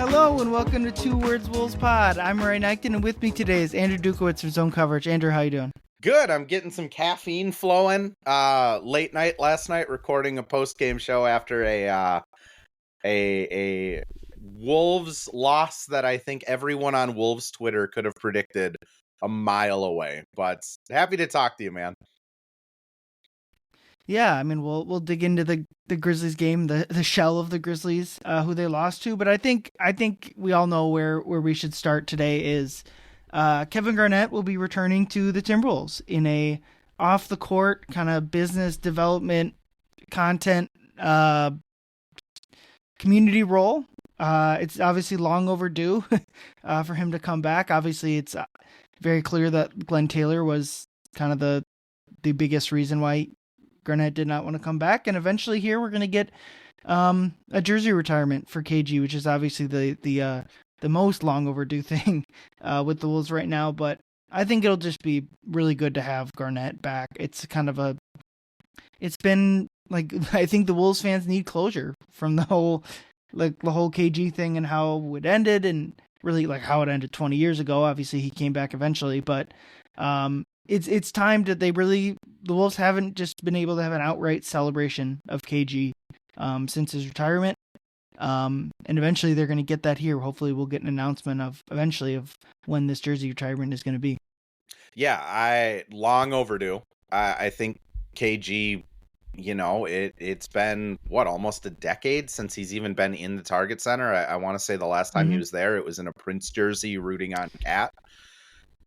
Hello and welcome to Two Words Wolves Pod. I'm Ryan Eichten, and with me today is Andrew Dukowitz of Zone Coverage. Andrew, how you doing? Good. I'm getting some caffeine flowing. Late night last night, recording a post game show after a Wolves loss that I think everyone on Wolves Twitter could have predicted a mile away. But happy to talk to you, man. Yeah, I mean we'll dig into the Grizzlies game, the shell of the Grizzlies, who they lost to. But I think we all know where we should start today is Kevin Garnett will be returning to the Timberwolves in a off the court kind of business development content community role. It's obviously long overdue for him to come back. Obviously, it's very clear that Glenn Taylor was kind of the biggest reason why Garnett did not want to come back. And eventually here we're going to get a jersey retirement for KG, which is obviously the most long overdue thing with the Wolves right now. But I think it'll just be really good to have Garnett back. It's kind of it's been like, I think the Wolves fans need closure from the whole KG thing and how it ended, and really like how it ended 20 years ago. Obviously he came back eventually, but it's time that the Wolves haven't just been able to have an outright celebration of KG since his retirement. And eventually they're going to get that here. Hopefully we'll get an announcement of when this jersey retirement is going to be. Yeah, long overdue. I think KG, it's been almost a decade since he's even been in the Target Center. I want to say the last time he was there, it was in a Prince jersey rooting on Cat.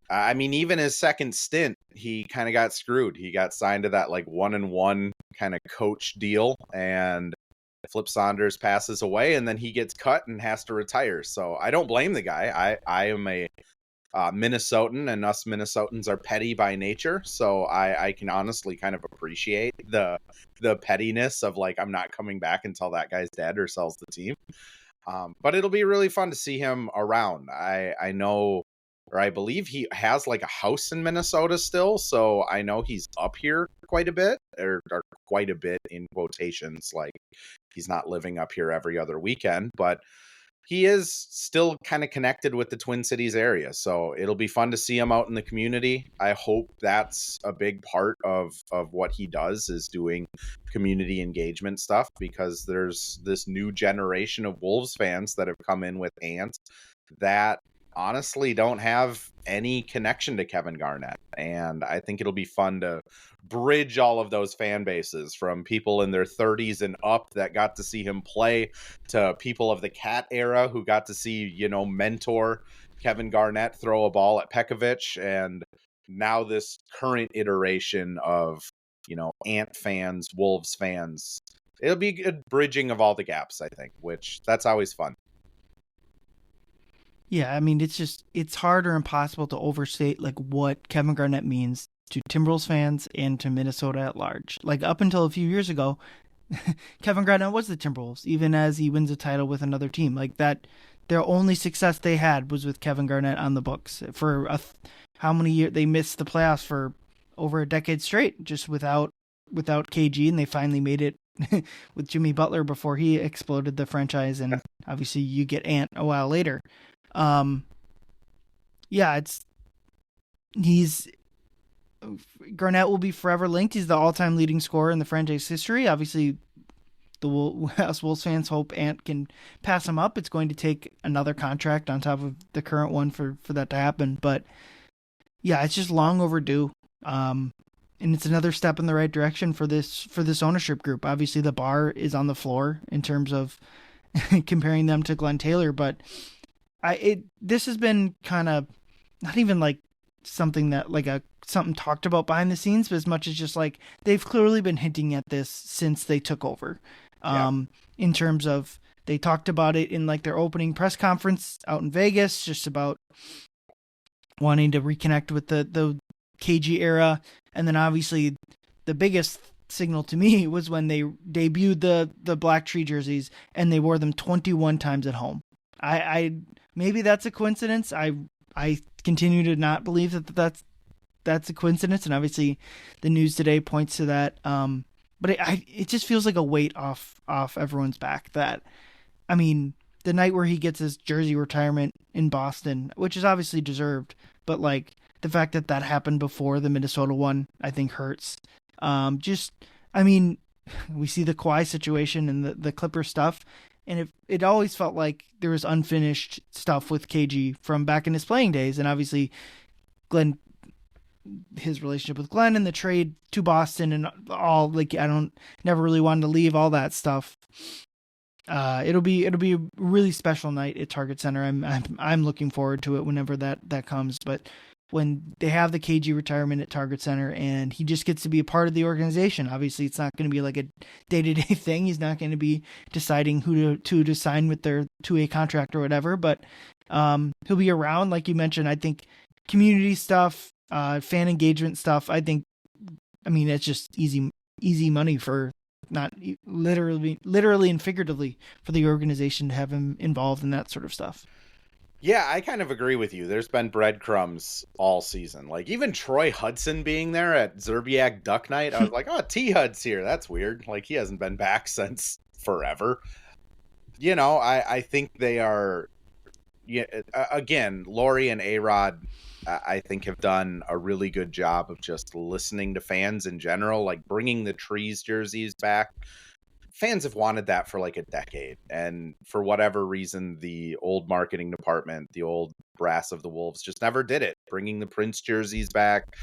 I mean, even his second stint, he kind of got screwed. He got signed to that 1-and-1 kind of coach deal, and Flip Saunders passes away, and then he gets cut and has to retire. So I don't blame the guy. I am a Minnesotan, and us Minnesotans are petty by nature. So I can honestly kind of appreciate the pettiness of I'm not coming back until that guy's dead or sells the team. But it'll be really fun to see him around. I know, or I believe he has a house in Minnesota still. So I know he's up here quite a bit, or quite a bit in quotations. He's not living up here every other weekend, but he is still kind of connected with the Twin Cities area. So it'll be fun to see him out in the community. I hope that's a big part of what he does, is doing community engagement stuff, because there's this new generation of Wolves fans that have come in with Ant that honestly don't have any connection to Kevin Garnett. And I think it'll be fun to bridge all of those fan bases, from people in their 30s and up that got to see him play, to people of the Cat era who got to see, mentor Kevin Garnett throw a ball at Pekovic, and now this current iteration of, Ant fans, Wolves fans. It'll be a bridging of all the gaps, I think, which that's always fun. Yeah, I mean, it's hard or impossible to overstate what Kevin Garnett means to Timberwolves fans and to Minnesota at large. Up until a few years ago, Kevin Garnett was the Timberwolves, even as he wins a title with another team. Their only success they had was with Kevin Garnett on the books. For how many years they missed the playoffs for over a decade straight, just without KG, and they finally made it with Jimmy Butler before he exploded the franchise, and obviously you get Ant a while later. Garnett will be forever linked. He's the all-time leading scorer in the franchise history. Obviously, us Wolves fans hope Ant can pass him up. It's going to take another contract on top of the current one for that to happen. But yeah, it's just long overdue. And it's another step in the right direction for this ownership group. Obviously, the bar is on the floor in terms of comparing them to Glenn Taylor, but this has been kind of not even something that something talked about behind the scenes, but as much as just they've clearly been hinting at this since they took over. In terms of, they talked about it in their opening press conference out in Vegas, just about wanting to reconnect with the KG era. And then obviously the biggest signal to me was when they debuted the Black Tree jerseys and they wore them 21 times at home. I maybe that's a coincidence. I continue to not believe that's a coincidence, and obviously the news today points to that. But it just feels like a weight off everyone's back. That, I mean, the night where he gets his jersey retirement in Boston, which is obviously deserved, but like the fact that that happened before the Minnesota one, I think hurts. Just, I mean, we see the Kawhi situation and the Clipper stuff, and it always felt like there was unfinished stuff with KG from back in his playing days, and obviously Glenn, his relationship with Glenn and the trade to Boston and all, like, I don't never really wanted to leave, all that stuff. It'll be a really special night at Target Center. I'm looking forward to it whenever that comes. But when they have the KG retirement at Target Center and he just gets to be a part of the organization, obviously it's not going to be like a day-to-day thing. He's not going to be deciding who to sign with their 2A contract or whatever. But he'll be around, like you mentioned. I think community stuff, fan engagement stuff. I mean, it's just easy money for, not literally and figuratively, for the organization to have him involved in that sort of stuff. Yeah, I kind of agree with you. There's been breadcrumbs all season. Like even Troy Hudson being there at Zerbiak Duck Night, I was like, oh, T-Hud's here. That's weird. Like he hasn't been back since forever. You know, I think they are, yeah, again, Laurie and A-Rod, I think have done a really good job of just listening to fans in general, like bringing the Trees jerseys back. Fans have wanted that for like a decade. And for whatever reason, the old marketing department, the old brass of the Wolves just never did it. Bringing the Prince jerseys back.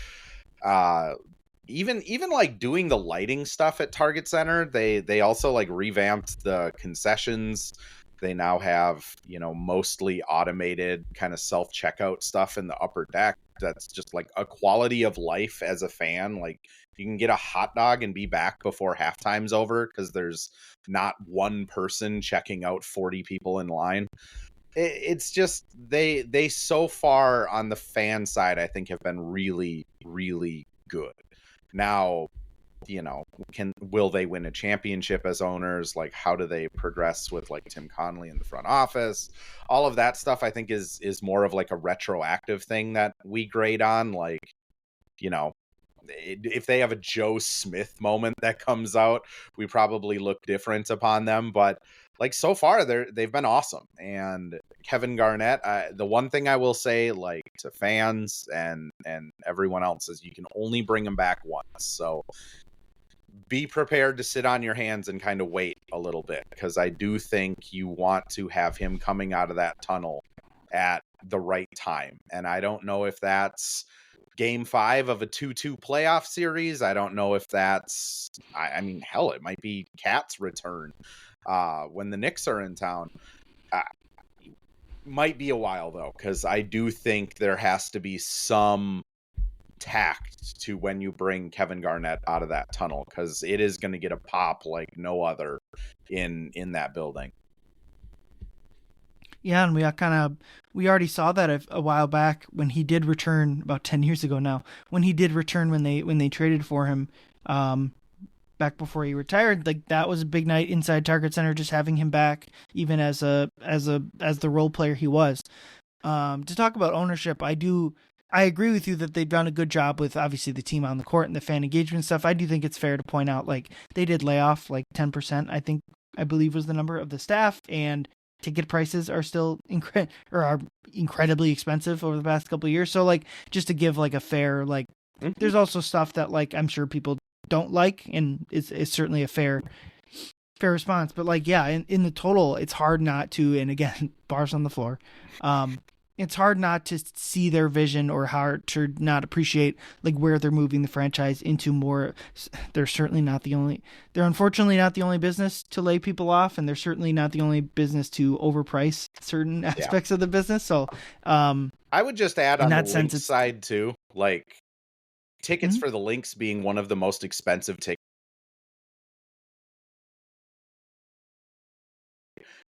Even like doing the lighting stuff at Target Center. They also like revamped the concessions. They now have, you know, mostly automated kind of self-checkout stuff in the upper deck. That's just like a quality of life as a fan. Like you can get a hot dog and be back before halftime's over because there's not one person checking out 40 people in line. It's just they so far on the fan side, I think, have been really, really good. Now, you know, will they win a championship as owners? Like, how do they progress with like Tim Connolly in the front office? All of that stuff, I think, is more of like a retroactive thing that we grade on. Like, you know, if they have a Joe Smith moment that comes out, we probably look different upon them. But like so far, they've been awesome. And Kevin Garnett, the one thing I will say, like to fans and everyone else, is you can only bring him back once. So be prepared to sit on your hands and kind of wait a little bit, because I do think you want to have him coming out of that tunnel at the right time. And I don't know if that's game 5 of a 2-2 playoff series. I don't know if that's, I mean, hell, it might be Cat's return when the Knicks are in town. Might be a while though, because I do think there has to be some tact to when you bring Kevin Garnett out of that tunnel, because it is going to get a pop like no other in that building. Yeah, and we already saw that a while back when he did return, about 10 years ago now, when he did return, when they traded for him back before he retired. Like that was a big night inside Target Center, just having him back, even as the role player he was. To talk about ownership, I agree with you that they've done a good job with obviously the team on the court and the fan engagement stuff. I do think it's fair to point out, like, they did lay off like 10%, I believe was the number of the staff, and ticket prices are still are incredibly expensive over the past couple of years. So like, just to give like a fair, like, there's also stuff that like I'm sure people don't like, and it's certainly a fair response. But like, yeah, in the total, it's hard not to, and again, bars on the floor. It's hard not to see their vision, or hard to not appreciate like where they're moving the franchise into more. They're unfortunately not the only business to lay people off, and they're certainly not the only business to overprice certain aspects of the business. So, I would just add on that the Lynx side too, like tickets for the Lynx being one of the most expensive tickets.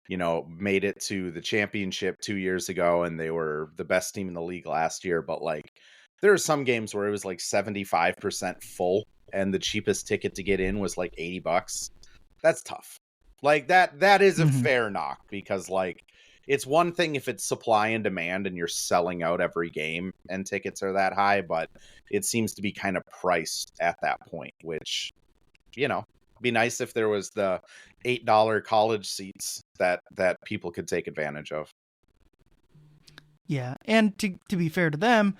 You know, made it to the championship 2 years ago, and they were the best team in the league last year. But like, there are some games where it was like 75% full, and the cheapest ticket to get in was like $80. That's tough. Like that is a fair knock, because like, it's one thing if it's supply and demand and you're selling out every game and tickets are that high, but it seems to be kind of priced at that point, which, you know, Be nice if there was the $8 college seats that people could take advantage of. Yeah, and to be fair to them,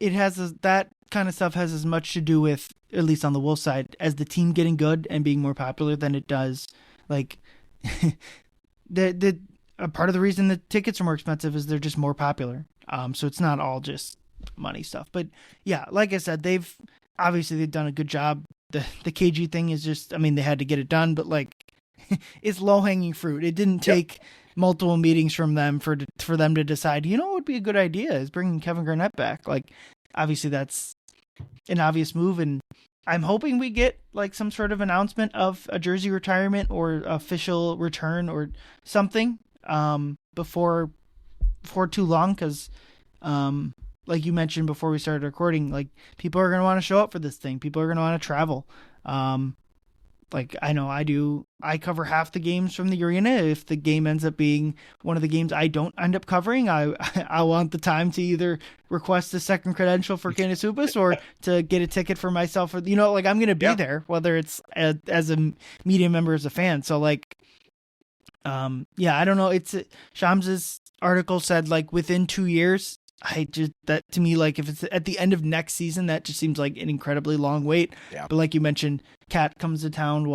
it has that kind of stuff has as much to do with, at least on the Wolves side, as the team getting good and being more popular than it does like the a part of the reason the tickets are more expensive is they're just more popular. So it's not all just money stuff. But yeah, like I said, they've done a good job. The KG thing is just, I mean, they had to get it done, but like it's low hanging fruit. It didn't take multiple meetings from them for them to decide, what would be a good idea is bringing Kevin Garnett back. Like, obviously that's an obvious move, and I'm hoping we get like some sort of announcement of a jersey retirement or official return or something before too long, because like you mentioned before we started recording, like people are going to want to show up for this thing. People are going to want to travel. Like I know I do. I cover half the games from the arena. If the game ends up being one of the games I don't end up covering, I want the time to either request a second credential for Canasupis or to get a ticket for myself. Or, like I'm going to be there, whether it's as a media member, as a fan. So like, I don't know. It's Shams's article said like within 2 years. That to me, like if it's at the end of next season, that just seems like an incredibly long wait. Yeah. But like you mentioned, Cat comes to town,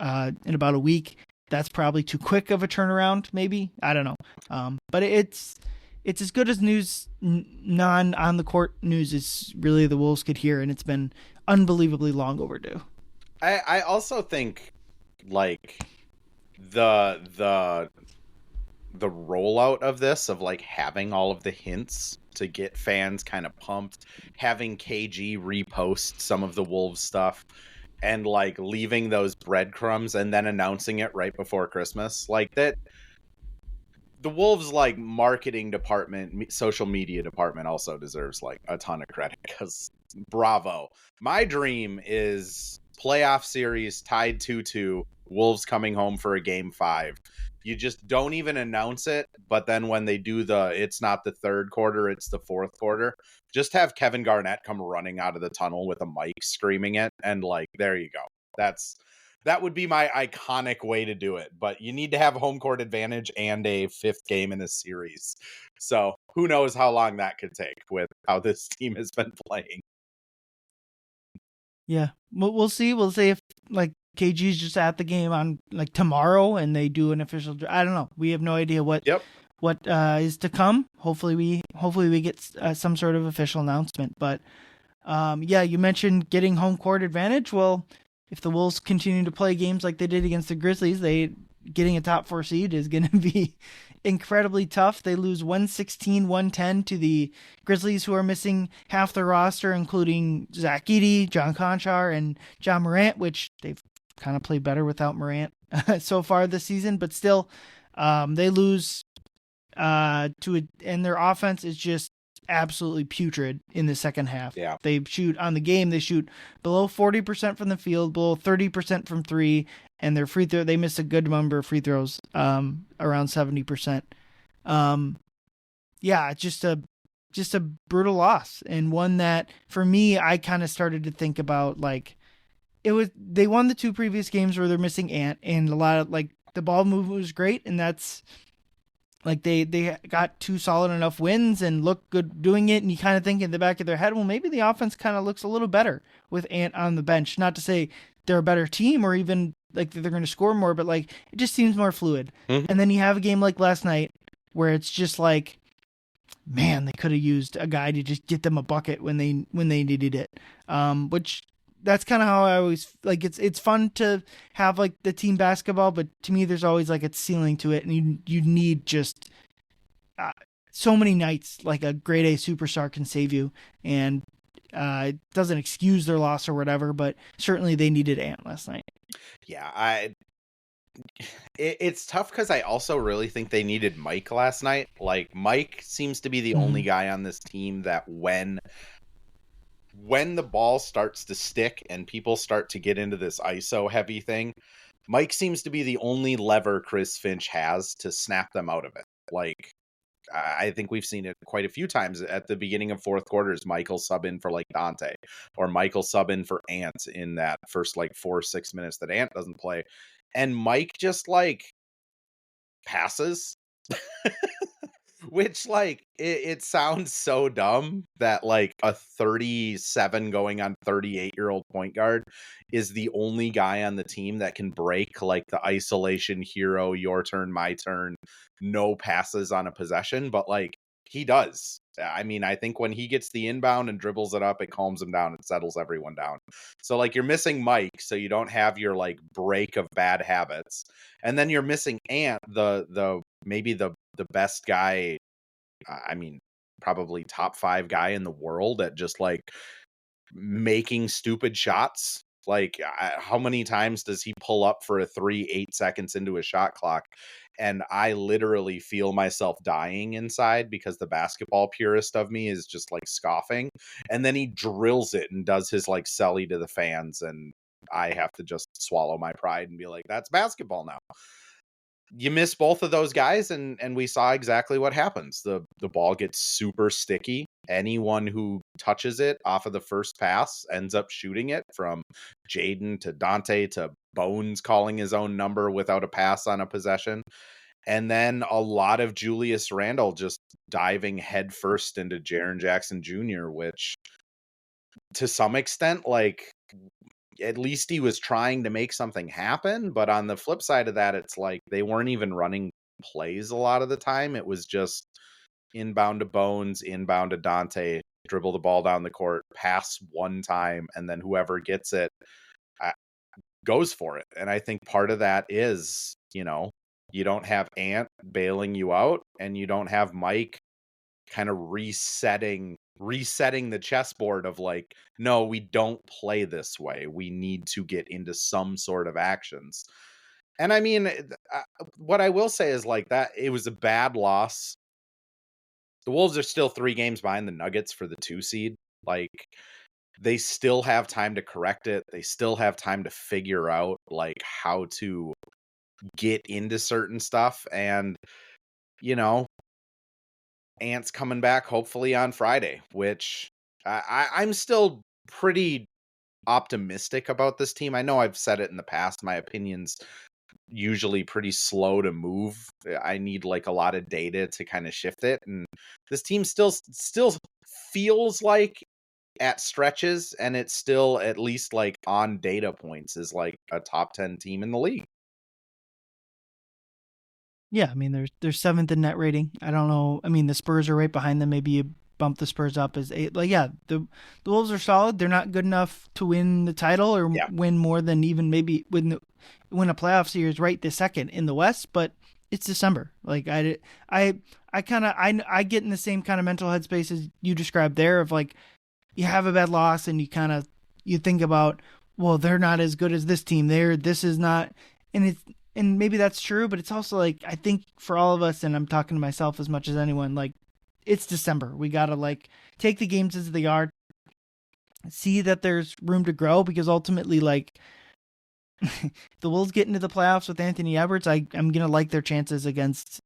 in about a week. That's probably too quick of a turnaround. Maybe, I don't know. But it's as good as news, non on the court news is really the Wolves could hear, and it's been unbelievably long overdue. I also think like the rollout of this, of like having all of the hints to get fans kind of pumped, having KG repost some of the Wolves stuff, and like leaving those breadcrumbs and then announcing it right before Christmas, like that. The Wolves like marketing department, social media department also deserves like a ton of credit, because bravo. My dream is playoff series tied 2-2, Wolves coming home for a game 5. You just don't even announce it, but then when they do it's not the third quarter, it's the fourth quarter, just have Kevin Garnett come running out of the tunnel with a mic screaming it, and like, there you go. That would be my iconic way to do it, but you need to have home court advantage and a 5th game in this series. So who knows how long that could take with how this team has been playing. Yeah, we'll see. We'll see if like KG's just at the game on like tomorrow and they do an official. I don't know. We have no idea what is to come. Hopefully we get some sort of official announcement. But you mentioned getting home court advantage. Well, if the Wolves continue to play games like they did against the Grizzlies, getting a top 4 seed is going to be incredibly tough. They lose 116-110 to the Grizzlies, who are missing half their roster, including Zach Edey, John Conchar, and John Morant, which they've kind of played better without Morant so far this season. But still, they lose and their offense is just absolutely putrid in the second half. Yeah. They shoot below 40% from the field, below 30% from 3, and their free throw, they miss a good number of free throws, around 70%. Just a brutal loss, and one that for me, I kind of started to think about like they won the 2 previous games where they're missing Ant, and a lot of like the ball movement was great, and that's like they got 2 solid enough wins and looked good doing it, and you kind of think in the back of their head, well, maybe the offense kind of looks a little better with Ant on the bench. Not to say they're a better team or even like they're going to score more, but like it just seems more fluid. Mm-hmm. And then you have a game like last night where it's just like, man, they could have used a guy to just get them a bucket when they needed it. Which that's kind of how I always like. It's fun to have like the team basketball, but to me, there's always like a ceiling to it, and you need just so many nights like a grade A superstar can save you, and it doesn't excuse their loss or whatever, but certainly they needed Ant last night. Yeah, it's tough because I also really think they needed Mike last night. Like Mike seems to be the only guy on this team that when the ball starts to stick and people start to get into this ISO heavy thing, Mike seems to be the only lever Chris Finch has to snap them out of it. Like I think we've seen it quite a few times at the beginning of fourth quarters. Michael sub in for like Dante, or Michael sub in for Ant in that first like 4 or 6 minutes that Ant doesn't play. And Mike just like passes. Which, like, it sounds so dumb that, like, a 37 going on 38-year-old point guard is the only guy on the team that can break, like, the isolation hero, your turn, my turn, no passes on a possession, but, like, he does. I mean, I think when he gets the inbound and dribbles it up, it calms him down, it settles everyone down. So, like, you're missing Mike, so you don't have your, like, break of bad habits, and then you're missing Ant, maybe the best guy, I mean, probably top 5 guy in the world at just like making stupid shots. Like, how many times does he pull up for a 3 8 seconds into a shot clock? And I literally feel myself dying inside because the basketball purist of me is just like scoffing. And then he drills it and does his like selly to the fans. And I have to just swallow my pride and be like, that's basketball now. You miss both of those guys, and we saw exactly what happens. The ball gets super sticky. Anyone who touches it off of the first pass ends up shooting it, from Jaden to Dante to Bones calling his own number without a pass on a possession. And then a lot of Julius Randle just diving headfirst into Jaren Jackson Jr., which to some extent, like, at least he was trying to make something happen. But on the flip side of that, it's like they weren't even running plays a lot of the time. It was just inbound to Bones, inbound to Dante, dribble the ball down the court, pass one time, and then whoever gets it goes for it. And I think part of that is, you don't have Ant bailing you out, and you don't have Mike kind of resetting the chessboard of like, no, we don't play this way. We need to get into some sort of actions. And I mean, what I will say is like that, it was a bad loss. The Wolves are still 3 games behind the Nuggets for the 2 seed. Like, they still have time to correct it. They still have time to figure out like how to get into certain stuff. And, Ant's coming back hopefully on Friday, which I'm still pretty optimistic about this team. I know I've said it in the past. My opinion's usually pretty slow to move. I need like a lot of data to kind of shift it. And this team still feels like at stretches, and it's still at least like on data points is like a top 10 team in the league. Yeah, I mean, they're 7th in net rating. I don't know. I mean, the Spurs are right behind them. Maybe you bump the Spurs up as 8. Like, yeah, the Wolves are solid. They're not good enough to win the title or win more than even maybe win a playoff series right this second in the West. But it's December. Like, I get in the same kind of mental headspace as you described there, of like, you have a bad loss and you think about, well, they're not as good as this team. This is not, and maybe that's true, but it's also like, I think for all of us, and I'm talking to myself as much as anyone, like, it's December. We got to like take the games as they are, see that there's room to grow, because ultimately, like, the Wolves get into the playoffs with Anthony Edwards, I'm going to like their chances against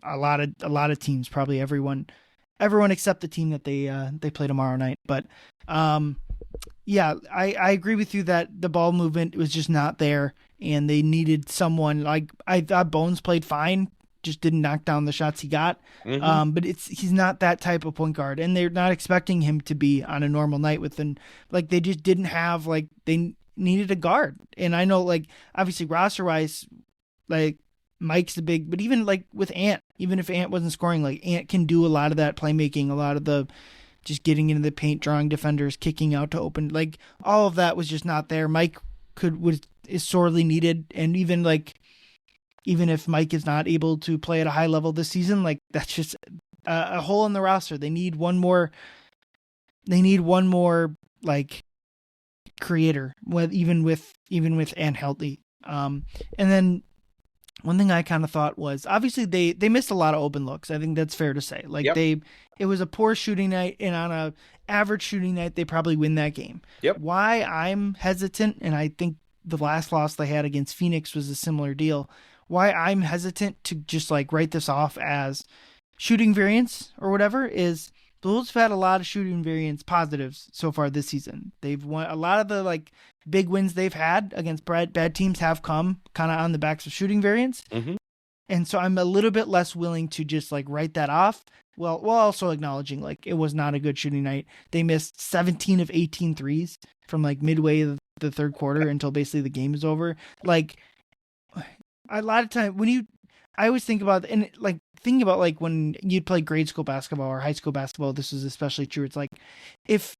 a lot of teams, probably everyone except the team that they play tomorrow night. But yeah, I agree with you that the ball movement was just not there, and they needed someone. Like, I thought Bones played fine, just didn't knock down the shots he got. Mm-hmm. But he's not that type of point guard, and they're not expecting him to be on a normal night like, they just didn't have, like, they needed a guard. And I know, like, obviously roster wise, like, Mike's the big, but even like with Ant, even if Ant wasn't scoring, like, Ant can do a lot of that playmaking, a lot of the just getting into the paint, drawing defenders, kicking out to open, like, all of that was just not there. Mike is sorely needed. And even if Mike is not able to play at a high level this season, like, that's just a hole in the roster. They need one more like creator, even with Ant healthy. And then one thing I kind of thought was, obviously they missed a lot of open looks. I think that's fair to say. Like, yep. It was a poor shooting night, and on a average shooting night, they probably win that game. Yep. Why I'm hesitant, and I think the last loss they had against Phoenix was a similar deal. Why I'm hesitant to just like write this off as shooting variance or whatever is the Wolves have had a lot of shooting variance positives so far this season. They've won a lot of the like big wins they've had against bad teams have come kind of on the backs of shooting variance. Mm-hmm. And so I'm a little bit less willing to just like write that off. Well, while also acknowledging like it was not a good shooting night. They missed 17 of 18 threes from like midway of the third quarter until basically the game is over. Like a lot of time I always think about, and like thinking about like when you'd play grade school basketball or high school basketball, this is especially true. It's like if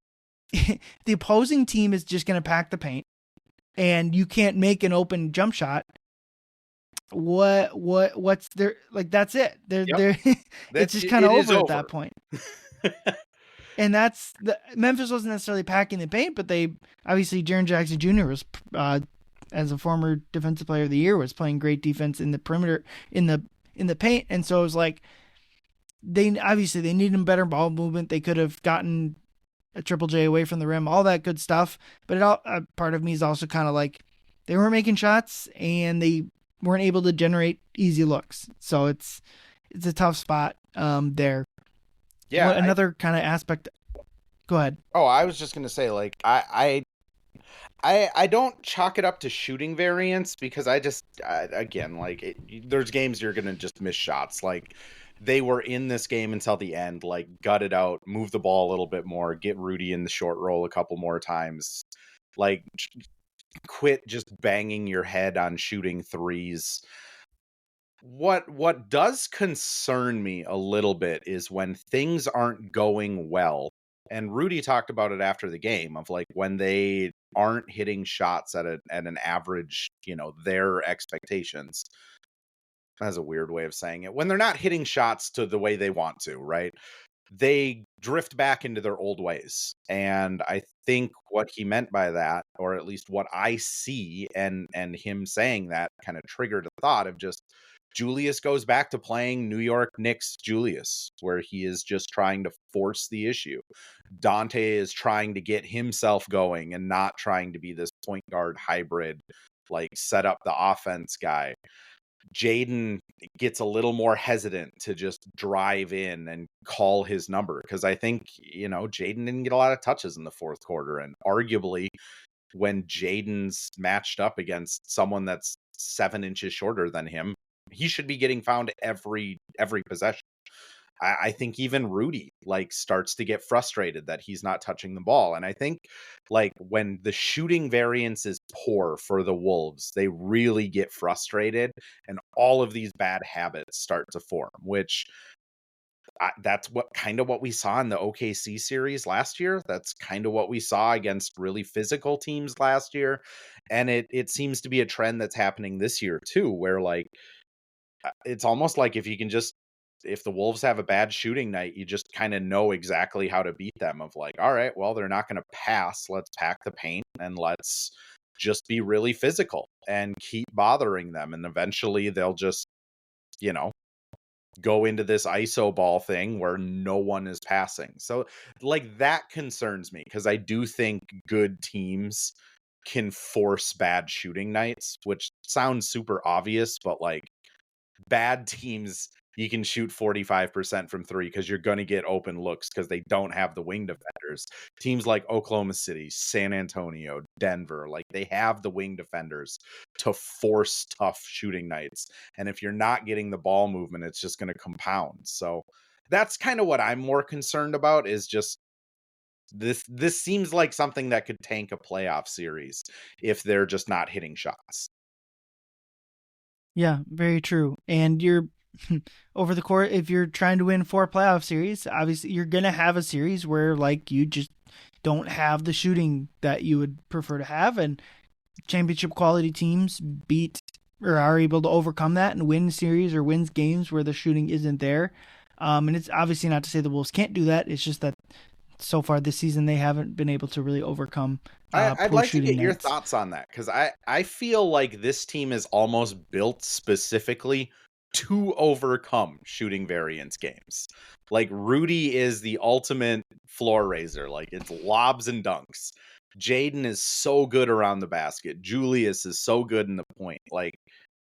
the opposing team is just going to pack the paint and you can't make an open jump shot, what's there? Like, that's it. They're it's just kind of over at that point. And that's Memphis wasn't necessarily packing the paint, but they obviously Jaren Jackson Jr. was, as a former defensive player of the year, was playing great defense in the perimeter in the paint. And so it was like, they needed better ball movement. They could have gotten a Triple J away from the rim, all that good stuff. But part of me is also kind of like, they weren't making shots and they weren't able to generate easy looks. So it's a tough spot there. Yeah. Another kind of aspect. Go ahead. Oh, I was just going to say, like, I don't chalk it up to shooting variance because again, like, there's games you're going to just miss shots. Like, they were in this game until the end, like, gut it out, move the ball a little bit more, get Rudy in the short roll a couple more times. Like, quit just banging your head on shooting threes. What does concern me a little bit is when things aren't going well. And Rudy talked about it after the game of like when they aren't hitting shots at an average, their expectations. That's a weird way of saying it. When they're not hitting shots to the way they want to, right? They drift back into their old ways. And I think what he meant by that, or at least what I see and him saying that kind of triggered a thought of just Julius goes back to playing New York Knicks Julius, where he is just trying to force the issue. Dante is trying to get himself going and not trying to be this point guard hybrid, like set up the offense guy. Jaden gets a little more hesitant to just drive in and call his number because I think, Jaden didn't get a lot of touches in the fourth quarter. And arguably, when Jaden's matched up against someone that's 7 inches shorter than him, he should be getting found every possession. I think even Rudy starts to get frustrated that he's not touching the ball. And I think when the shooting variance is poor for the Wolves, they really get frustrated and all of these bad habits start to form, which that's what we saw in the OKC series last year. That's kind of what we saw against really physical teams last year. And it seems to be a trend that's happening this year too, where it's almost like if the Wolves have a bad shooting night, you just kind of know exactly how to beat them of like, all right, well, they're not going to pass. Let's pack the paint and let's just be really physical and keep bothering them. And eventually they'll just, go into this ISO ball thing where no one is passing. So that concerns me because I do think good teams can force bad shooting nights, which sounds super obvious, but bad teams, you can shoot 45% from three because you're going to get open looks because they don't have the wing defenders. Teams like Oklahoma City, San Antonio, Denver, they have the wing defenders to force tough shooting nights. And if you're not getting the ball movement, it's just going to compound. So that's kind of what I'm more concerned about is just this seems like something that could tank a playoff series if they're just not hitting shots. Yeah, very true. And you're over the course, if you're trying to win 4 playoff series, obviously you're going to have a series where you just don't have the shooting that you would prefer to have. And championship quality teams beat or are able to overcome that and win series or wins games where the shooting isn't there. And it's obviously not to say the Wolves can't do that. It's just that so far this season, they haven't been able to really overcome. I'd like to get your thoughts on that because I feel like this team is almost built specifically to overcome shooting variance games. Rudy is the ultimate floor raiser. It's lobs and dunks. Jaden is so good around the basket. Julius is so good in the point,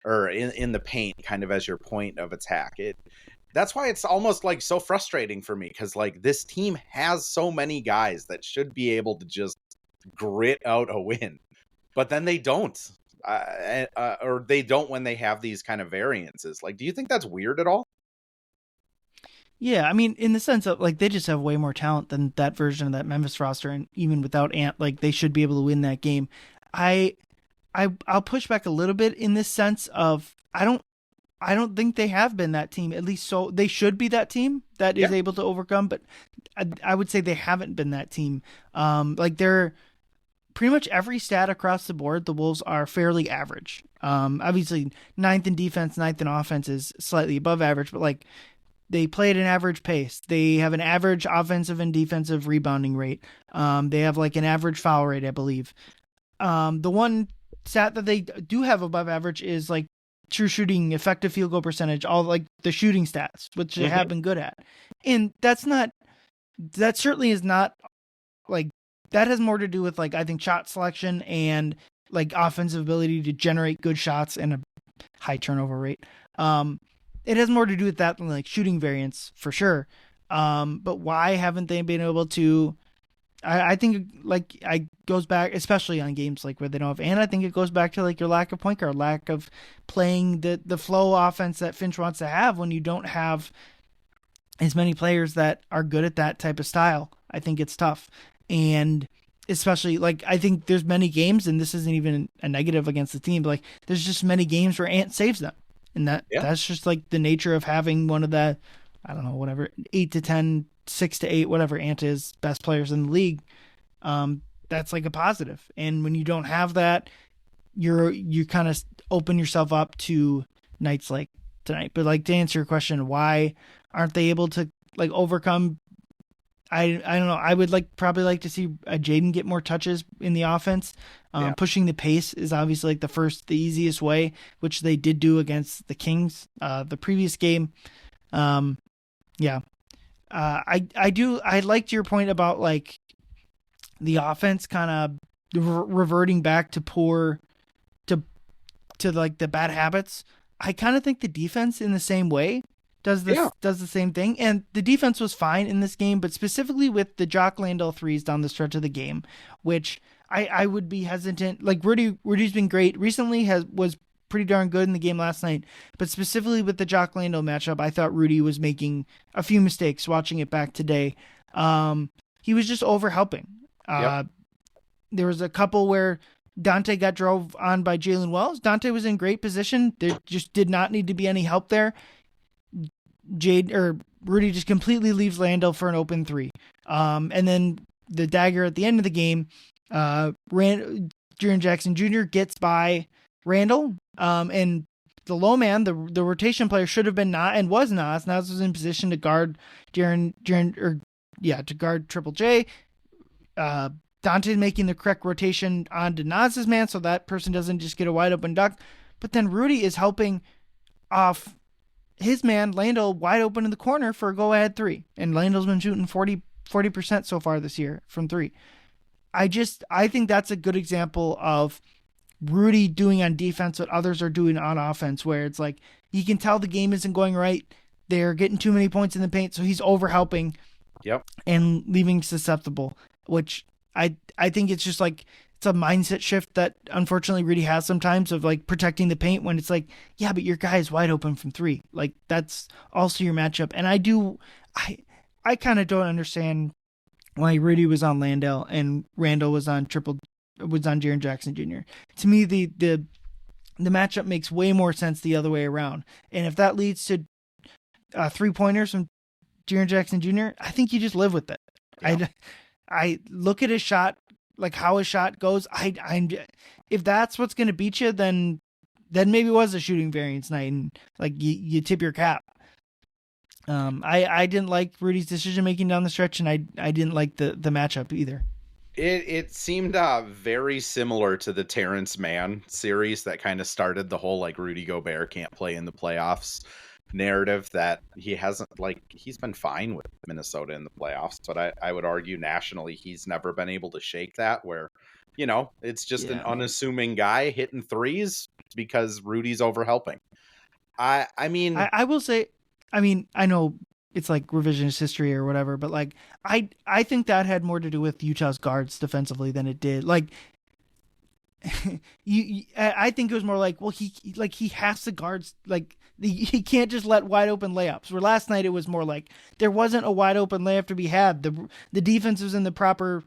or in the paint, kind of as your point of attack. That's why it's almost like so frustrating for me, because like this team has so many guys that should be able to just grit out a win, but then they don't. Or they don't when they have these kind of variances. Like, do you think that's weird at all? Yeah, I mean, in the sense of like they just have way more talent than that version of that Memphis roster, and even without Ant, like they should be able to win that game. I, I'll push back a little bit in this sense of I don't think they have been that team. At least so they should be that team that Yeah. is able to overcome, but I would say they haven't been that team. Like they're pretty much every stat across the board, the Wolves are fairly average. Obviously ninth in defense, ninth in offense is slightly above average, but like they play at an average pace. They have an average offensive and defensive rebounding rate. They have like an average foul rate, I believe. The one stat that they do have above average is like true shooting, effective field goal percentage, all like the shooting stats, which they have been good at. And that certainly is not like, that has more to do with like, I think shot selection and like offensive ability to generate good shots and a high turnover rate. It has more to do with that than like shooting variance for sure. But why haven't they been able to? I think like I goes back, especially on games like where they don't have, and I think it goes back to like your lack of point guard, lack of playing the flow offense that Finch wants to have when you don't have as many players that are good at that type of style. I think it's tough, and especially like I think there's many games, and this isn't even a negative against the team, but like there's just many games where Ant saves them, and Yeah. that's just like the nature of having one of the, I don't know, whatever, 8 to 10, 6 to 8, whatever Ant is, best players in the league. That's like a positive, and when you don't have that, you kind of open yourself up to nights like tonight. But like to answer your question, why aren't they able to like overcome? I don't know. I would probably like to see Jaden get more touches in the offense. Yeah. Pushing the pace is obviously like the easiest way, which they did do against the Kings the previous game. Yeah. I liked your point about like the offense kind of reverting back to to like the bad habits. I kind of think the defense in the same way does the same thing, and the defense was fine in this game, but specifically with the Jock Landale threes down the stretch of the game, which I would be hesitant. Like Rudy's been great recently, was pretty darn good in the game last night, but specifically with the Jock Landale matchup, I thought Rudy was making a few mistakes watching it back today. He was just over helping. There was a couple where Dante got drove on by Jalen Wells. Dante was in great position. There just did not need to be any help there. Rudy just completely leaves Landale for an open three. And then the dagger at the end of the game, Jaren Jackson Jr. gets by Randle. And the low man, the rotation player should have been was Nas. Nas was in position to guard to guard Triple J. Dante making the correct rotation onto Nas's man, so that person doesn't just get a wide open dunk. But then Rudy is helping off his man, Landale, wide open in the corner for a go-ahead three. And Landale's been shooting 40% so far this year from three. I think that's a good example of Rudy doing on defense what others are doing on offense, where it's like you can tell the game isn't going right. They're getting too many points in the paint, so he's over-helping and leaving susceptible, which I think it's just like it's a mindset shift that unfortunately Rudy has sometimes of like protecting the paint when it's like, yeah, but your guy is wide open from three. Like that's also your matchup. And I kind of don't understand why Rudy was on Landale and Randle was on Jaren Jackson Jr. To me, the matchup makes way more sense the other way around. And if that leads to 3-pointers from Jaren Jackson Jr., I think you just live with it. Yeah. I look at his shot, like how his shot goes. If that's what's going to beat you, then maybe it was a shooting variance night, and like you tip your cap. I didn't like Rudy's decision making down the stretch, and I didn't like the matchup either. It seemed very similar to the Terrence Mann series that kind of started the whole like Rudy Gobert can't play in the playoffs narrative, that he's been fine with Minnesota in the playoffs, but I would argue nationally he's never been able to shake that, where it's just an unassuming guy hitting threes because Rudy's over helping. I mean, I will say I mean, I know it's like revisionist history or whatever, but like I think that had more to do with Utah's guards defensively than it did. Like I think it was more like, well, he has to guards, like he can't just let wide open layups. Where last night it was more like there wasn't a wide open layup to be had. The defense was in the proper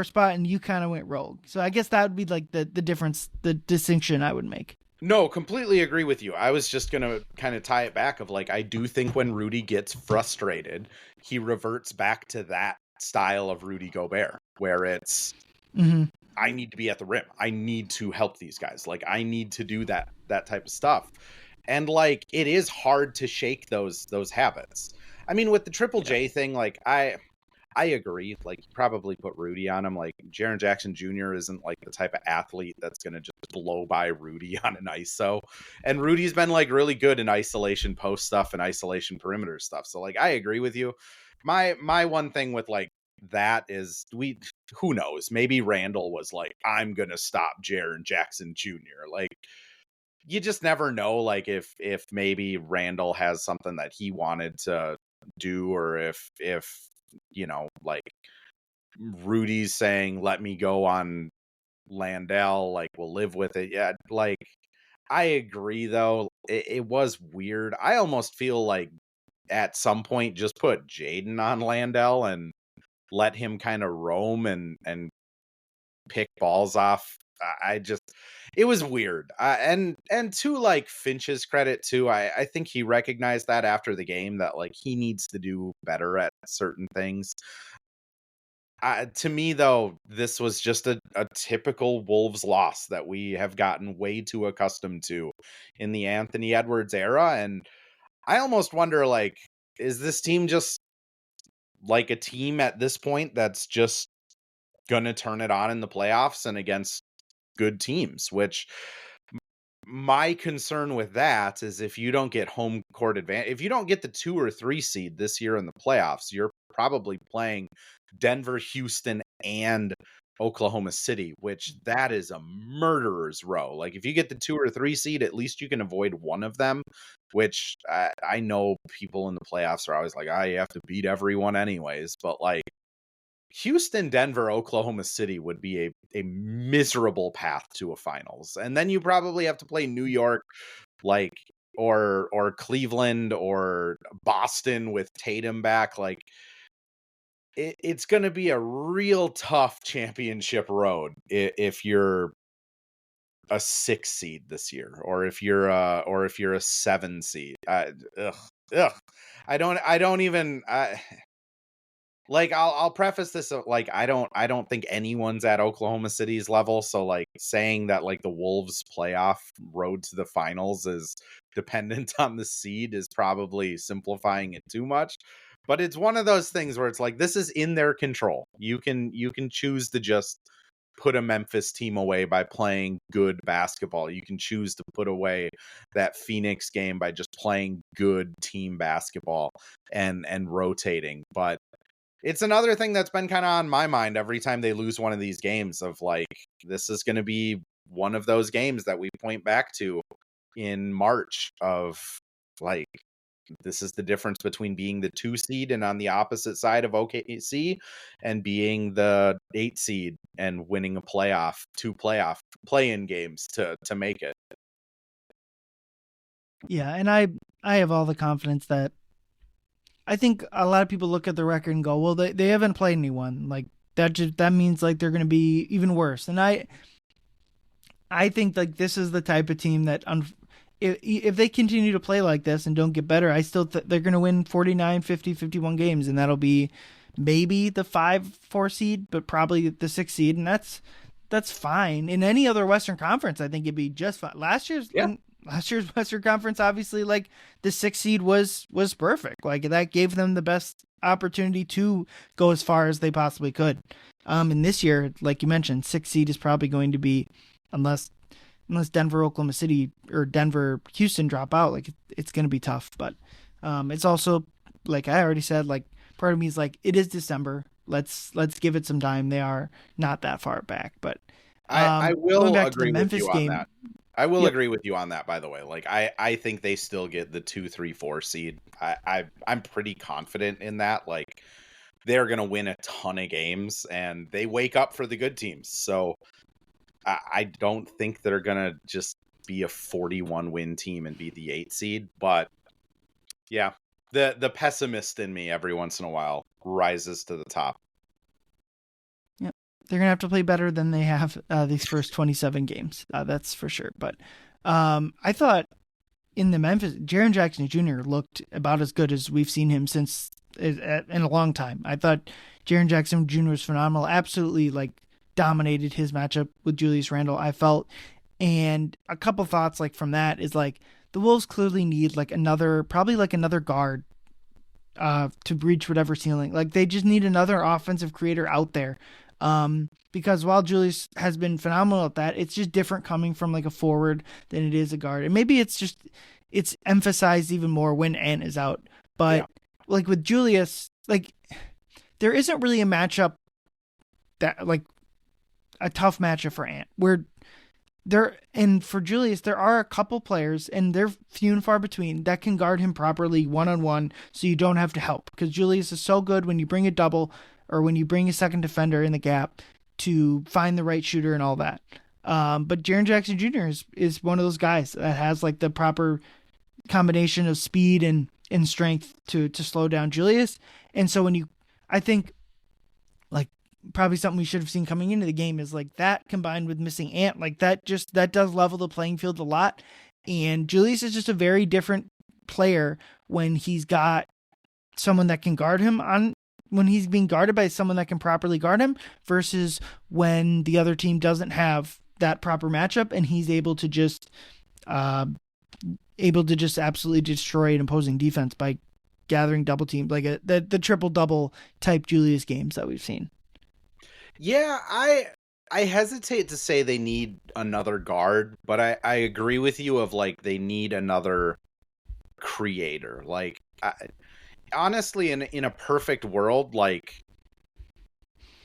spot, and you kind of went rogue. So I guess that would be like the difference, the distinction I would make. No, completely agree with you. I was just going to kind of tie it back of like, I do think when Rudy gets frustrated, he reverts back to that style of Rudy Gobert, where it's, I need to be at the rim. I need to help these guys. Like, I need to do that type of stuff. And like, it is hard to shake those habits. I mean, with the Triple J thing, like I agree. Like, you probably put Rudy on him. Like, Jaren Jackson Jr. isn't like the type of athlete that's going to just blow by Rudy on an ISO. And Rudy's been like really good in isolation post stuff and isolation perimeter stuff. So like, I agree with you. My one thing with like that is who knows? Maybe Randle was like, I'm going to stop Jaren Jackson Jr. Like, you just never know. Like if maybe Randle has something that he wanted to do, or if you know, like Rudy's saying, let me go on Landell, like we'll live with it. Yeah, like I agree though. It was weird. I almost feel like at some point just put Jaden on Landell and let him kind of roam and pick balls off. It was weird. And to like Finch's credit too, I think he recognized that after the game that like he needs to do better at certain things. To me though, this was just a typical Wolves loss that we have gotten way too accustomed to in the Anthony Edwards era. And I almost wonder, like, is this team just like a team at this point that's just gonna turn it on in the playoffs and against good teams? Which my concern with that is if you don't get home court advantage, if you don't get the 2 or 3 seed this year in the playoffs, you're probably playing Denver, Houston, and Oklahoma City, which that is a murderer's row. Like if you get the 2 or 3 seed, at least you can avoid one of them, which I know people in the playoffs are always like, you have to beat everyone anyways. But like Houston, Denver, Oklahoma City would be a miserable path to a finals. And then you probably have to play New York, like, or Cleveland or Boston with Tatum back. Like it's going to be a real tough championship road if you're a 6 seed this year, or if you're a 7 seed. Ugh. I don't even. Like I'll preface this like I don't think anyone's at Oklahoma City's level. So like saying that like the Wolves playoff road to the finals is dependent on the seed is probably simplifying it too much. But it's one of those things where it's like this is in their control. You can choose to just put a Memphis team away by playing good basketball. You can choose to put away that Phoenix game by just playing good team basketball and rotating. But it's another thing that's been kind of on my mind every time they lose one of these games of like, this is going to be one of those games that we point back to in March of like, this is the difference between being the 2 seed and on the opposite side of OKC and being the 8 seed and winning a two playoff play-in games to make it. Yeah. And I have all the confidence that I think a lot of people look at the record and go, well, they haven't played anyone. Like that means like they're going to be even worse. And I think like this is the type of team that if they continue to play like this and don't get better, I still they're going to win 49, 50, 51 games. And that'll be maybe the 5-4 seed, but probably the 6 seed. And that's fine. In any other Western Conference, I think it'd be just fine. Last year's Western Conference, obviously, like the 6 seed was perfect. Like that gave them the best opportunity to go as far as they possibly could. And this year, like you mentioned, 6 seed is probably going to be, unless Denver, Oklahoma City, or Denver, Houston drop out, like it's going to be tough. But it's also, like I already said, like part of me is like, it is December. Let's give it some time. They are not that far back, but I will going back agree to the Memphis with you on game. that. I will Yep. agree with you on that, by the way. Like I think they still get the 2, 3, 4 seed. I'm pretty confident in that. Like they're gonna win a ton of games and they wake up for the good teams. So I don't think they're gonna just be a 41 win team and be the 8 seed. But yeah, the pessimist in me every once in a while rises to the top. Yep. They're gonna have to play better than they have these first 27 games. That's for sure. But I thought in the Memphis, Jaren Jackson Jr. looked about as good as we've seen him since in a long time. I thought Jaren Jackson Jr. was phenomenal. Absolutely, like dominated his matchup with Julius Randle. I felt, and a couple thoughts like from that is like the Wolves clearly need like probably like another guard to reach whatever ceiling. Like they just need another offensive creator out there. Because while Julius has been phenomenal at that, it's just different coming from like a forward than it is a guard. And maybe it's emphasized even more when Ant is out. But like with Julius, like there isn't really a matchup that like a tough matchup for Ant. Where and for Julius, there are a couple players, and they're few and far between, that can guard him properly one-on-one so you don't have to help. Because Julius is so good when you bring a double or when you bring a second defender in the gap to find the right shooter and all that. But Jaren Jackson Jr. is one of those guys that has like the proper combination of speed and strength to slow down Julius. And so I think like probably something we should have seen coming into the game is like that combined with missing Ant, like that does level the playing field a lot. And Julius is just a very different player when he's got someone that can guard him when he's being guarded by someone that can properly guard him versus when the other team doesn't have that proper matchup and he's able to just absolutely destroy an opposing defense by gathering double teams, like the triple double type Julius games that we've seen. Yeah, I hesitate to say they need another guard, but I agree with you of like they need another creator. Like honestly, in a perfect world, like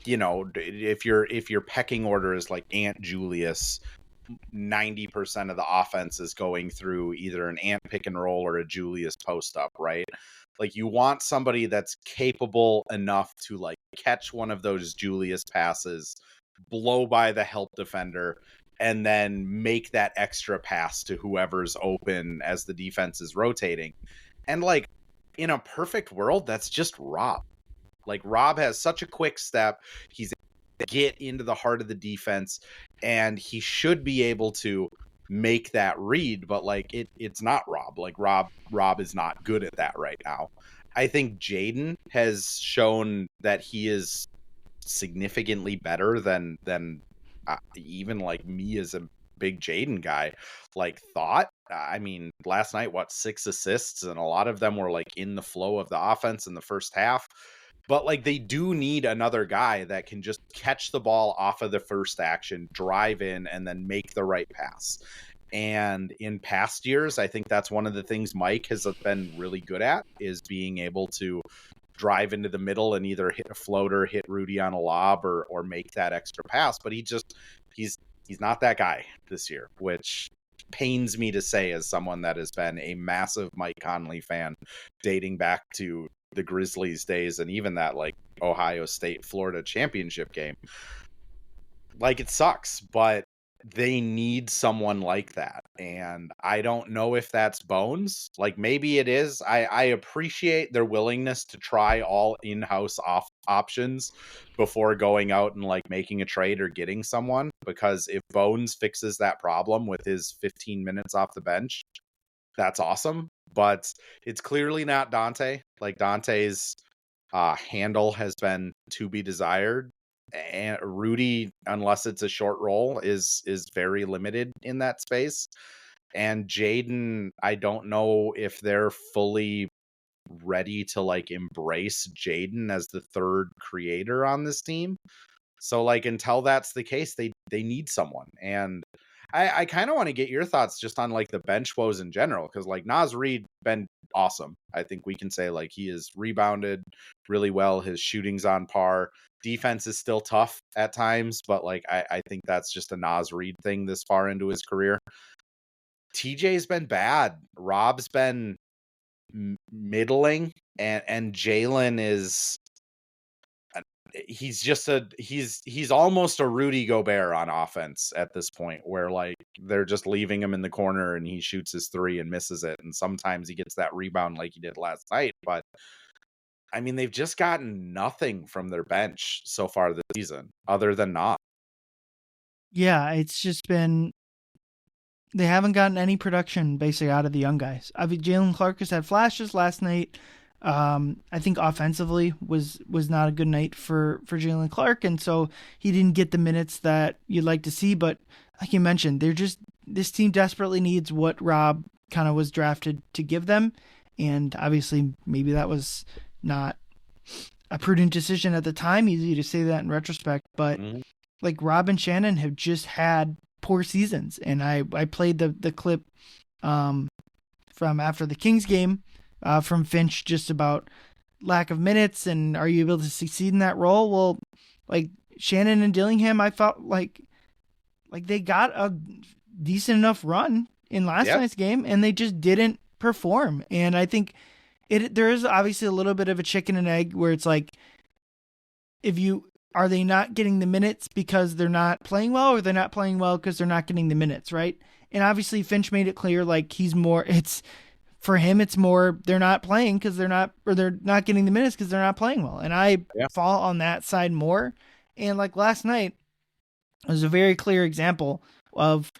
if your pecking order is like Ant Julius, 90% of the offense is going through either an Ant pick and roll or a Julius post up, right? Like you want somebody that's capable enough to like catch one of those Julius passes, blow by the help defender, and then make that extra pass to whoever's open as the defense is rotating. And like in a perfect world, that's just Rob. Like Rob has such a quick step. He's able to get into the heart of the defense and he should be able to make that read, but like it's not Rob. Like Rob is not good at that right now. I think Jaden has shown that he is significantly better than even like me as a big Jaden guy like thought. I mean, last night, 6 assists, and a lot of them were like in the flow of the offense in the first half. But like they do need another guy that can just catch the ball off of the first action, drive in, and then make the right pass. And in past years, I think that's one of the things Mike has been really good at, is being able to drive into the middle and either hit a floater, hit Rudy on a lob, or make that extra pass. But he's not that guy this year, which pains me to say as someone that has been a massive Mike Conley fan dating back to the Grizzlies days and even that like Ohio State Florida championship game. Like it sucks, but they need someone like that. And I don't know if that's Bones. Like maybe it is. I appreciate their willingness to try all in-house options before going out and like making a trade or getting someone, because if Bones fixes that problem with his 15 minutes off the bench, that's awesome. But it's clearly not Dante. Like Dante's handle has been to be desired. And Rudy, unless it's a short roll, is very limited in that space. And Jaden, I don't know if they're fully ready to like embrace Jaden as the third creator on this team. So like until that's the case, they need someone. And I kind of want to get your thoughts just on like the bench woes in general, because like Naz Reid been awesome. I think we can say like he has rebounded really well. His shooting's on par. Defense is still tough at times, but like I think that's just a Naz Reid thing this far into his career. TJ's been bad. Rob's been middling, and Jalen is he's almost a Rudy Gobert on offense at this point, where like they're just leaving him in the corner and he shoots his three and misses it, and sometimes he gets that rebound like he did last night. But I mean, they've just gotten nothing from their bench so far this season, other than not. Yeah, it's just been they haven't gotten any production basically out of the young guys. I mean, Jalen Clark has had flashes last night. I think offensively was not a good night for Jalen Clark, and so he didn't get the minutes that you'd like to see. But like you mentioned, this team desperately needs what Rob kind of was drafted to give them, and obviously maybe that was not a prudent decision at the time. Easy to say that in retrospect, but like Rob and Shannon have just had poor seasons, and I played the clip from after the Kings game from Finch just about lack of minutes and are you able to succeed in that role. Well, like Shannon and Dillingham, I felt like they got a decent enough run in last night's game and they just didn't perform. And I think there is obviously a little bit of a chicken and egg where it's like, are they not getting the minutes because they're not playing well, or they're not playing well because they're not getting the minutes, right? And obviously Finch made it clear like for him it's more they're not playing because they're not getting the minutes because they're not playing well. And I fall on that side more. And like last night was a very clear example of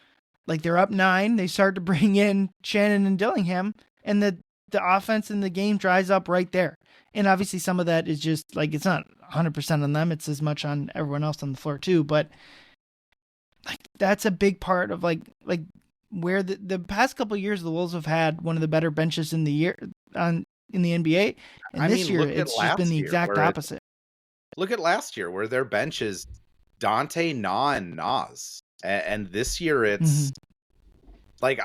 like they're up 9, they start to bring in Shannon and Dillingham, and the offense in the game dries up right there. And obviously some of that is just like it's not 100% on them, it's as much on everyone else on the floor too, but like that's a big part of like where the past couple of years the Wolves have had one of the better benches in the NBA, and this year it's just been the exact opposite. Look at last year where their bench is Dante, Na, and Nas, and this year it's like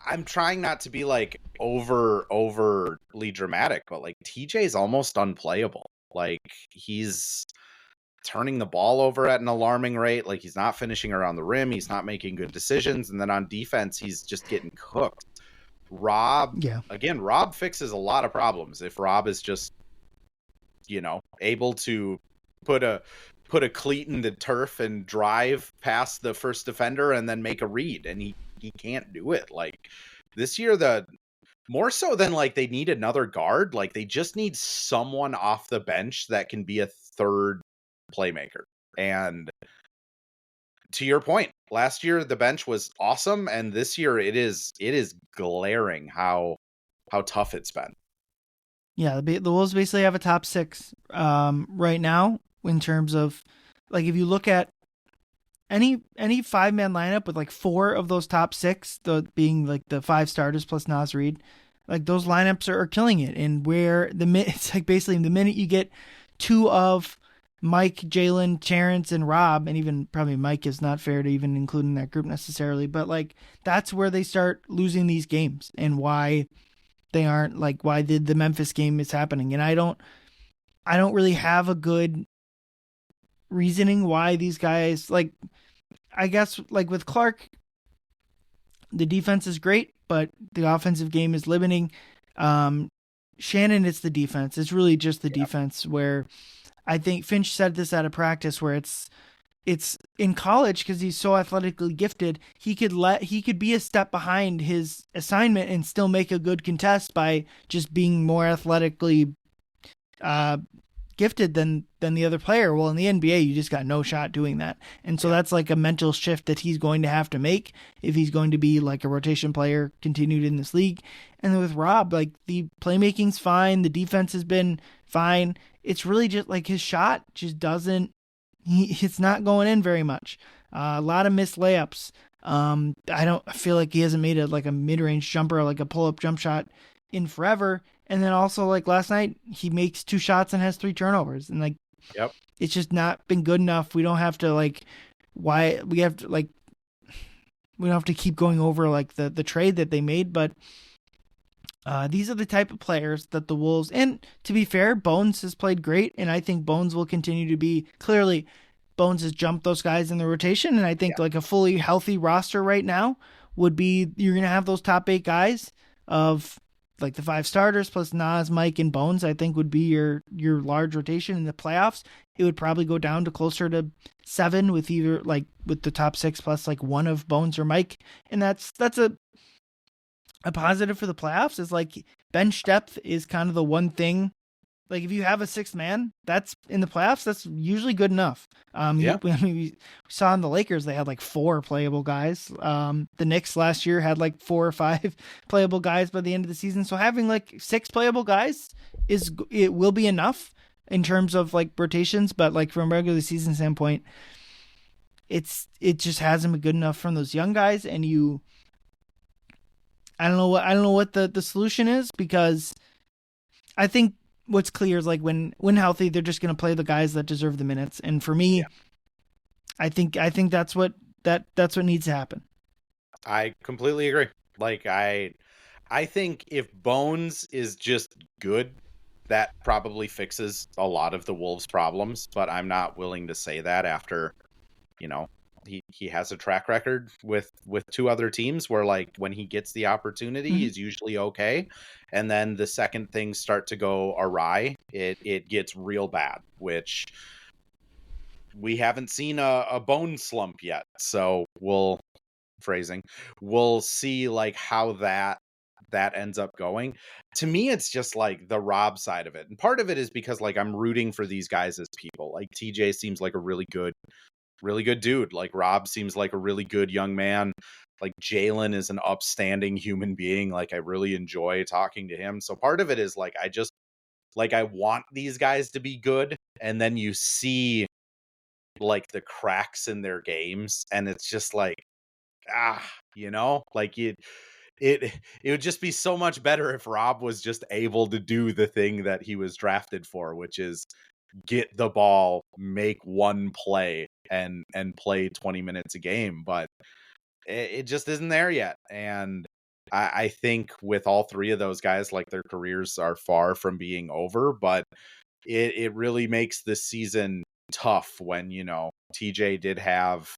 I'm trying not to be like overly dramatic, but like TJ's almost unplayable. Like he's turning the ball over at an alarming rate. Like he's not finishing around the rim. He's not making good decisions. And then on defense, he's just getting cooked. Rob fixes a lot of problems. If Rob is just, able to put a cleat in the turf and drive past the first defender and then make a read, and he can't do it. Like this year, more so than like they need another guard, like they just need someone off the bench that can be a third playmaker. And to your point, last year the bench was awesome, and this year it is glaring how tough it's been. Yeah, the Wolves basically have a top 6 right now in terms of like if you look at any 5-man lineup with like 4 of those top 6, being like the 5 starters plus Naz Reid, like those lineups are killing it. And where it's like basically the minute you get 2 of Mike, Jalen, Terrence, and Rob, and even probably Mike is not fair to even include in that group necessarily, but like that's where they start losing these games, and why they aren't like why the Memphis game is happening. And I don't really have a good reasoning why these guys, like I guess like with Clark, the defense is great, but the offensive game is limiting. Shannon, it's the defense. It's really just the defense, where I think Finch said this at a practice where it's in college, because he's so athletically gifted, he could be a step behind his assignment and still make a good contest by just being more athletically gifted than the other player. Well, in the NBA, you just got no shot doing that. And so that's like a mental shift that he's going to have to make if he's going to be like a rotation player continued in this league. And then with Rob, like the playmaking's fine. The defense has been fine. It's really just like his shot just it's not going in very much. A lot of missed layups. I feel like he hasn't made a mid-range jumper, like a pull-up jump shot in forever. And then also like last night, he makes 2 shots and has 3 turnovers. And like, it's just not been good enough. We don't have to we don't have to keep going over like the trade that they made, but these are the type of players that the Wolves, and to be fair, Bones has played great, and I think Bones will continue to be. Clearly, Bones has jumped those guys in the rotation, and I think like a fully healthy roster right now would be you're going to have those top 8 guys of like the 5 starters plus Nas, Mike, and Bones. I think would be your large rotation in the playoffs. It would probably go down to closer to 7 with either like with the top 6 plus like one of Bones or Mike, and that's a positive for the playoffs. Is like bench depth is kind of the one thing. Like if you have a 6th man, that's in the playoffs, that's usually good enough. Yeah. We saw in the Lakers, they had like 4 playable guys. The Knicks last year had like 4 or 5 playable guys by the end of the season. So having like 6 playable guys it will be enough in terms of like rotations, but like from a regular season standpoint, it just hasn't been good enough from those young guys. And I don't know what the solution is, because I think what's clear is like when healthy, they're just going to play the guys that deserve the minutes. And for me, I think that's what needs to happen. I completely agree. Like I think if Bones is just good, that probably fixes a lot of the Wolves' problems, but I'm not willing to say that after, he has a track record with 2 other teams where like when he gets the opportunity, he's usually okay. And then the second things start to go awry, it gets real bad, which we haven't seen a bone slump yet. So we'll see like how that ends up going. To me, it's just like the Rob side of it. And part of it is because like I'm rooting for these guys as people. Like TJ seems like a really good dude. Like Rob seems like a really good young man. Like Jalen is an upstanding human being. Like I really enjoy talking to him. So part of it is like I want these guys to be good, and then you see like the cracks in their games, and it's just like like it would just be so much better if Rob was just able to do the thing that he was drafted for, which is get the ball, make one play, and play 20 minutes a game. But it just isn't there yet. And I think with all 3 of those guys, like their careers are far from being over, but it really makes this season tough when, TJ did have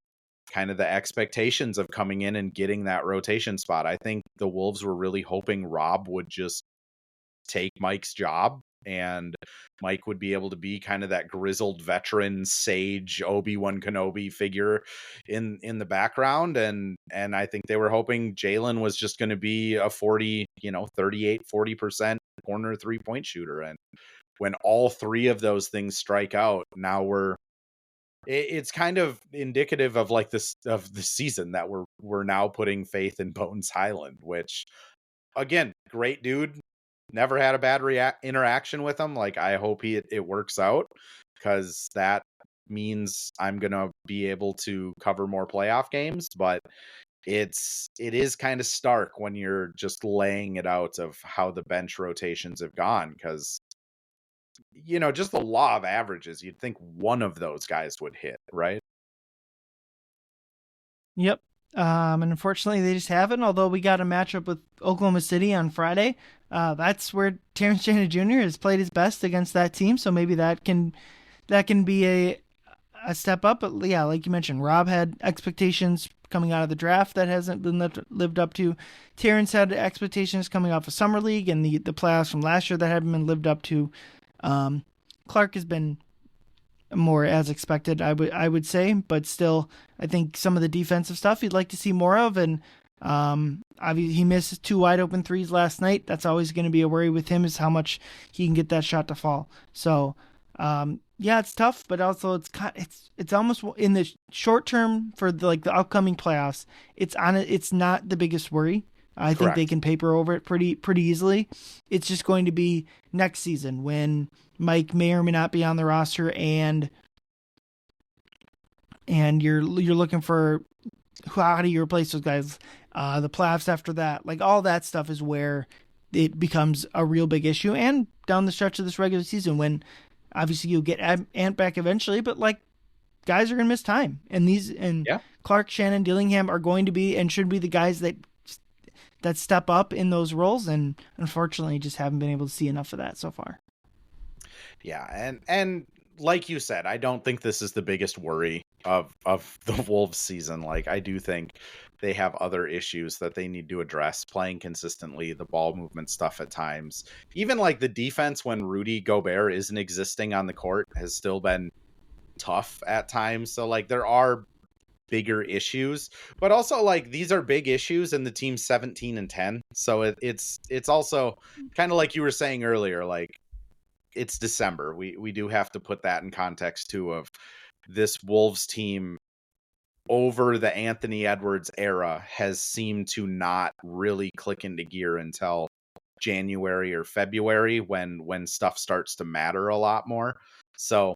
kind of the expectations of coming in and getting that rotation spot. I think the Wolves were really hoping Rob would just take Mike's job, and Mike would be able to be kind of that grizzled veteran sage Obi-Wan Kenobi figure in the background. And I think they were hoping Jalen was just going to be a 40% corner 3-point shooter. And when all 3 of those things strike out, now it's kind of indicative of like this of the season that we're now putting faith in Bones Highland, which again, great dude. Never had a bad interaction with him. Like I hope it works out, because that means I'm gonna be able to cover more playoff games. But it is kind of stark when you're just laying it out of how the bench rotations have gone, because just the law of averages, you'd think one of those guys would hit, right? Yep. And unfortunately, they just haven't. Although we got a matchup with Oklahoma City on Friday, that's where Terrence Shannon Jr. has played his best against that team. So maybe that can be a step up. But yeah, like you mentioned, Rob had expectations coming out of the draft that hasn't been lived up to. Terrence had expectations coming off of Summer League and the playoffs from last year that haven't been lived up to. Clark has been more as expected, I would say, but still, I think some of the defensive stuff you'd like to see more of. And obviously, he missed 2 wide open threes last night. That's always going to be a worry with him, is how much he can get that shot to fall. So yeah, it's tough, but also it's almost in the short term for the upcoming playoffs. It's not the biggest worry. I think they can paper over it pretty easily. It's just going to be next season when Mike may or may not be on the roster, and you're looking for how do you replace those guys. The playoffs after that, like all that stuff, is where it becomes a real big issue. And down the stretch of this regular season, when obviously you'll get Ant back eventually, but like guys are going to miss time, and Clark, Shannon, Dillingham are going to be and should be the guys that step up in those roles, and unfortunately just haven't been able to see enough of that so far. Yeah, and like you said, I don't think this is the biggest worry of the Wolves season. Like, I do think they have other issues that they need to address, playing consistently, the ball movement stuff at times. Even like the defense when Rudy Gobert isn't existing on the court has still been tough at times. So like there are bigger issues, but also like these are big issues and the team's 17-10. So it's also kind of like you were saying earlier, like it's December. We do have to put that in context too, of this Wolves team over the Anthony Edwards era has seemed to not really click into gear until January or February when stuff starts to matter a lot more. So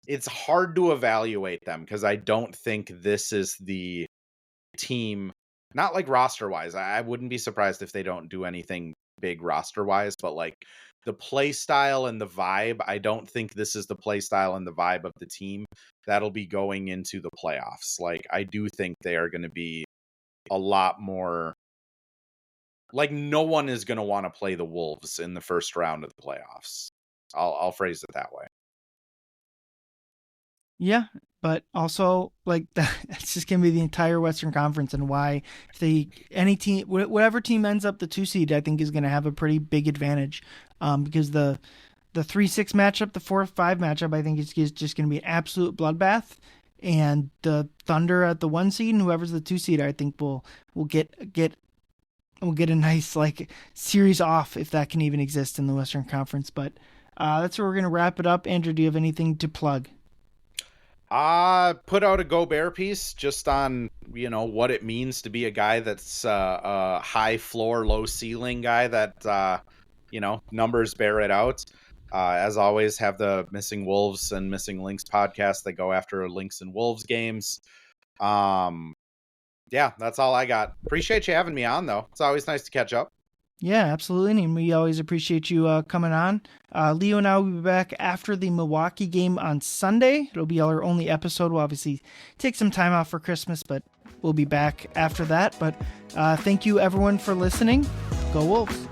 it's hard to evaluate them because I don't think this is the team, not like roster wise. I wouldn't be surprised if they don't do anything big roster wise, but like the play style and the vibe, I don't think this is the play style and the vibe of the team that'll be going into the playoffs. Like I do think they are going to be a lot more like no one is going to want to play the Wolves in the first round of the playoffs. I'll phrase it that way. Yeah, but also like that's just gonna be the entire Western Conference, and why if any team, whatever team ends up the 2 seed, I think is gonna have a pretty big advantage, because the 3-6 matchup, the 4-5 matchup, I think is just gonna be an absolute bloodbath, and the Thunder at the 1 seed and whoever's the 2 seed, I think will get a nice like series off, if that can even exist in the Western Conference. But that's where we're gonna wrap it up. Andrew, do you have anything to plug? Put out a Gobert piece just on, what it means to be a guy that's a high floor, low ceiling guy that, numbers bear it out. As always, have the Missing Wolves and Missing Links podcast that go after Lynx and Wolves games. Yeah, that's all I got. Appreciate you having me on, though. It's always nice to catch up. Yeah, absolutely. And we always appreciate you coming on. Leo and I will be back after the Milwaukee game on Sunday. It'll be our only episode. We'll obviously take some time off for Christmas, but we'll be back after that. But thank you, everyone, for listening. Go Wolves.